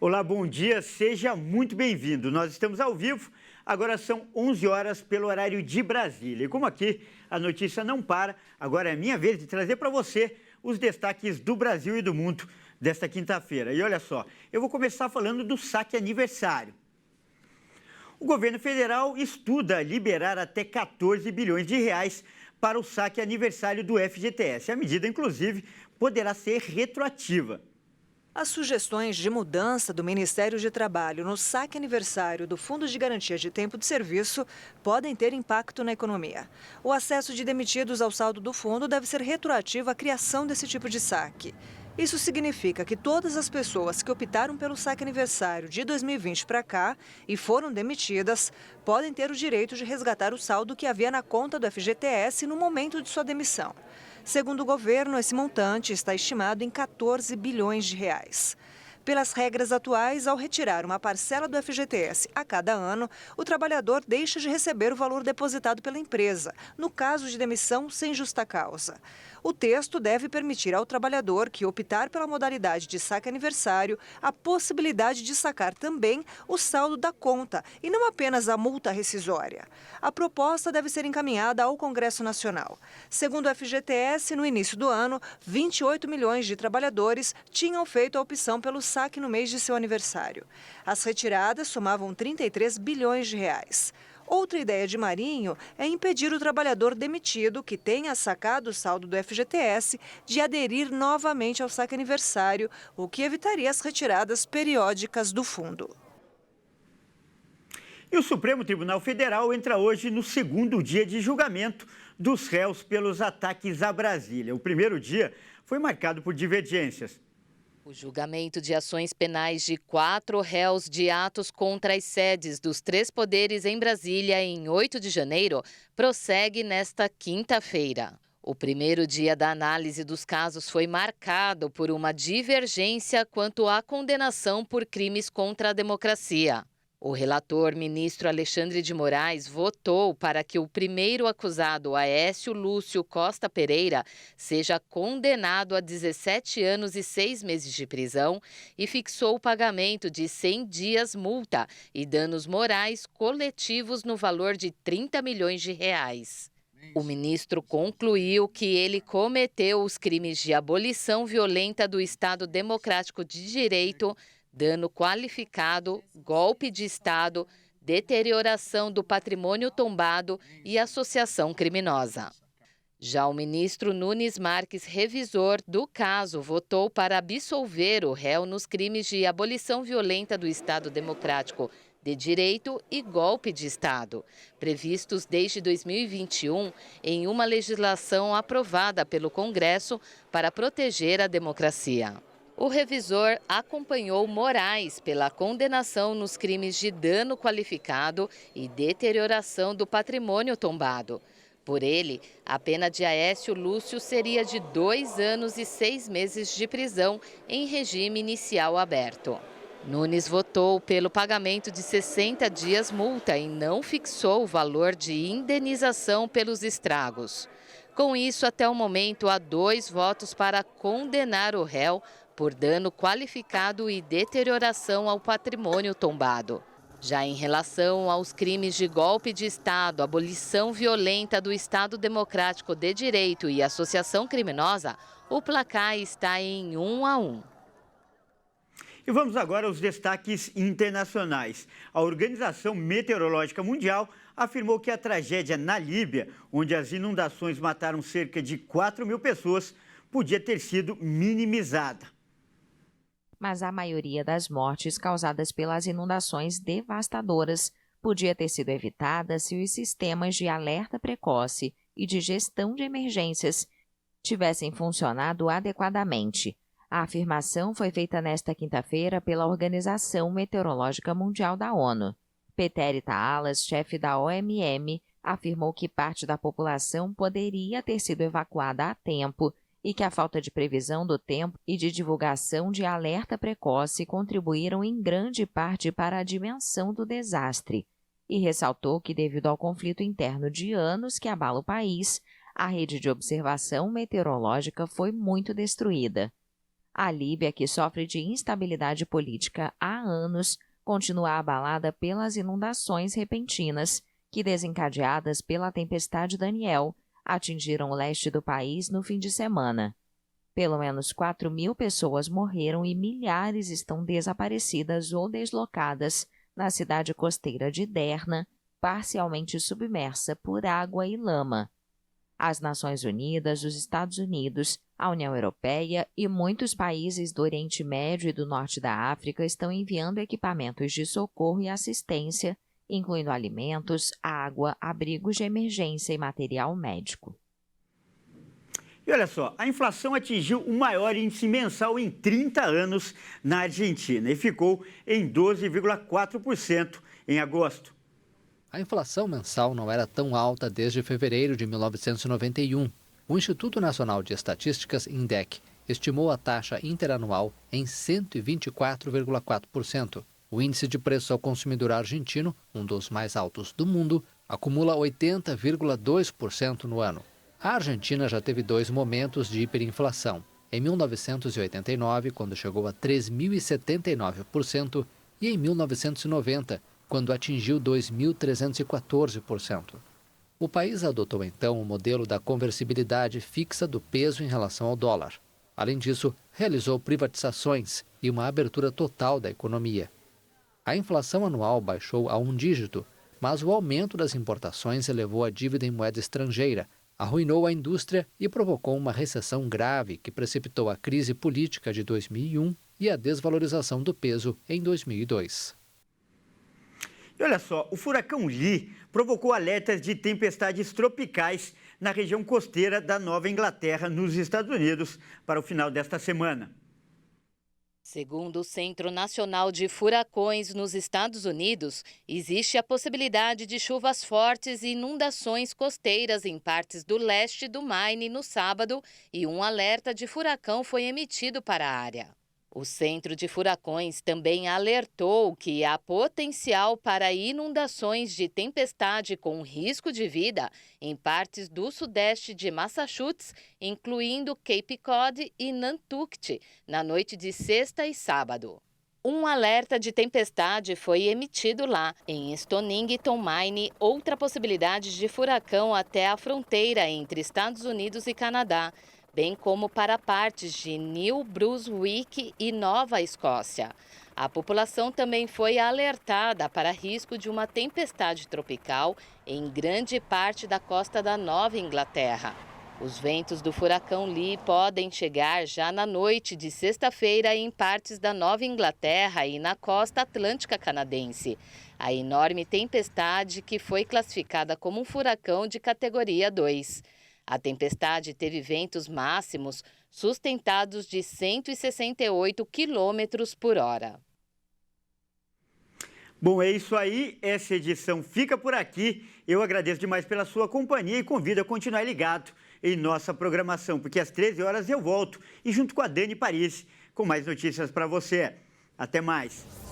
Olá, bom dia, seja muito bem-vindo. Nós estamos ao vivo, agora são 11 horas pelo horário de Brasília. E como aqui a notícia não para, agora é minha vez de trazer para você os destaques do Brasil e do mundo desta quinta-feira. E olha só, eu vou começar falando do saque aniversário. O governo federal estuda liberar até 14 bilhões de reais para o saque aniversário do FGTS. A medida, inclusive, poderá ser retroativa. As sugestões de mudança do Ministério de Trabalho no saque aniversário do Fundo de Garantia de Tempo de Serviço podem ter impacto na economia. O acesso de demitidos ao saldo do fundo deve ser retroativo à criação desse tipo de saque. Isso significa que todas as pessoas que optaram pelo saque aniversário de 2020 para cá e foram demitidas podem ter o direito de resgatar o saldo que havia na conta do FGTS no momento de sua demissão. Segundo o governo, esse montante está estimado em 14 bilhões de reais. Pelas regras atuais, ao retirar uma parcela do FGTS a cada ano, o trabalhador deixa de receber o valor depositado pela empresa, no caso de demissão sem justa causa. O texto deve permitir ao trabalhador que optar pela modalidade de saque aniversário a possibilidade de sacar também o saldo da conta e não apenas a multa rescisória. A proposta deve ser encaminhada ao Congresso Nacional. Segundo o FGTS, no início do ano, 28 milhões de trabalhadores tinham feito a opção pelo saque no mês de seu aniversário. As retiradas somavam 33 bilhões de reais. Outra ideia de Marinho é impedir o trabalhador demitido que tenha sacado o saldo do FGTS de aderir novamente ao saque aniversário, o que evitaria as retiradas periódicas do fundo. E o Supremo Tribunal Federal entra hoje no segundo dia de julgamento dos réus pelos ataques a Brasília. O primeiro dia foi marcado por divergências. O julgamento de ações penais de 4 réus de atos contra as sedes dos 3 poderes em Brasília em 8 de janeiro prossegue nesta quinta-feira. O primeiro dia da análise dos casos foi marcado por uma divergência quanto à condenação por crimes contra a democracia. O relator, ministro Alexandre de Moraes, votou para que o primeiro acusado, Aécio Lúcio Costa Pereira, seja condenado a 17 anos e 6 meses de prisão e fixou o pagamento de 100 dias multa e danos morais coletivos no valor de 30 milhões de reais. O ministro concluiu que ele cometeu os crimes de abolição violenta do Estado Democrático de Direito, dano qualificado, golpe de Estado, deterioração do patrimônio tombado e associação criminosa. Já o ministro Nunes Marques, revisor do caso, votou para absolver o réu nos crimes de abolição violenta do Estado Democrático de Direito e golpe de Estado, previstos desde 2021 em uma legislação aprovada pelo Congresso para proteger a democracia. O revisor acompanhou Moraes pela condenação nos crimes de dano qualificado e deterioração do patrimônio tombado. Por ele, a pena de Aécio Lúcio seria de 2 anos e 6 meses de prisão em regime inicial aberto. Nunes votou pelo pagamento de 60 dias multa e não fixou o valor de indenização pelos estragos. Com isso, até o momento, há 2 votos para condenar o réu por dano qualificado e deterioração ao patrimônio tombado. Já em relação aos crimes de golpe de Estado, abolição violenta do Estado Democrático de Direito e associação criminosa, o placar está em 1-1. E vamos agora aos destaques internacionais. A Organização Meteorológica Mundial afirmou que a tragédia na Líbia, onde as inundações mataram cerca de 4 mil pessoas, podia ter sido minimizada. Mas a maioria das mortes causadas pelas inundações devastadoras podia ter sido evitada se os sistemas de alerta precoce e de gestão de emergências tivessem funcionado adequadamente. A afirmação foi feita nesta quinta-feira pela Organização Meteorológica Mundial da ONU. Peter Taalas, chefe da OMM, afirmou que parte da população poderia ter sido evacuada a tempo e que a falta de previsão do tempo e de divulgação de alerta precoce contribuíram em grande parte para a dimensão do desastre, e ressaltou que, devido ao conflito interno de anos que abala o país, a rede de observação meteorológica foi muito destruída. A Líbia, que sofre de instabilidade política há anos, continua abalada pelas inundações repentinas que, desencadeadas pela tempestade Daniel, atingiram o leste do país no fim de semana. Pelo menos 4.000 pessoas morreram e milhares estão desaparecidas ou deslocadas na cidade costeira de Derna, parcialmente submersa por água e lama. As Nações Unidas, os Estados Unidos, a União Europeia e muitos países do Oriente Médio e do Norte da África estão enviando equipamentos de socorro e assistência, incluindo alimentos, água, abrigos de emergência e material médico. E olha só, a inflação atingiu o maior índice mensal em 30 anos na Argentina e ficou em 12,4% em agosto. A inflação mensal não era tão alta desde fevereiro de 1991. O Instituto Nacional de Estatísticas, INDEC, estimou a taxa interanual em 124,4%. O índice de preço ao consumidor argentino, um dos mais altos do mundo, acumula 80,2% no ano. A Argentina já teve 2 momentos de hiperinflação. Em 1989, quando chegou a 3.079%, e em 1990, quando atingiu 2.314%. O país adotou então o modelo da conversibilidade fixa do peso em relação ao dólar. Além disso, realizou privatizações e uma abertura total da economia. A inflação anual baixou a 1 dígito, mas o aumento das importações elevou a dívida em moeda estrangeira, arruinou a indústria e provocou uma recessão grave que precipitou a crise política de 2001 e a desvalorização do peso em 2002. E olha só, o furacão Lee provocou alertas de tempestades tropicais na região costeira da Nova Inglaterra, nos Estados Unidos, para o final desta semana. Segundo o Centro Nacional de Furacões nos Estados Unidos, existe a possibilidade de chuvas fortes e inundações costeiras em partes do leste do Maine no sábado e um alerta de furacão foi emitido para a área. O Centro de Furacões também alertou que há potencial para inundações de tempestade com risco de vida em partes do sudeste de Massachusetts, incluindo Cape Cod e Nantucket, na noite de sexta e sábado. Um alerta de tempestade foi emitido lá, em Stonington, Maine, outra possibilidade de furacão até a fronteira entre Estados Unidos e Canadá, bem como para partes de New Brunswick e Nova Escócia. A população também foi alertada para risco de uma tempestade tropical em grande parte da costa da Nova Inglaterra. Os ventos do furacão Lee podem chegar já na noite de sexta-feira em partes da Nova Inglaterra e na costa atlântica canadense. A enorme tempestade que foi classificada como um furacão de categoria 2. A tempestade teve ventos máximos sustentados de 168 quilômetros por hora. Bom, é isso aí. Essa edição fica por aqui. Eu agradeço demais pela sua companhia e convido a continuar ligado em nossa programação, porque às 13 horas eu volto e junto com a Dani Paris com mais notícias para você. Até mais.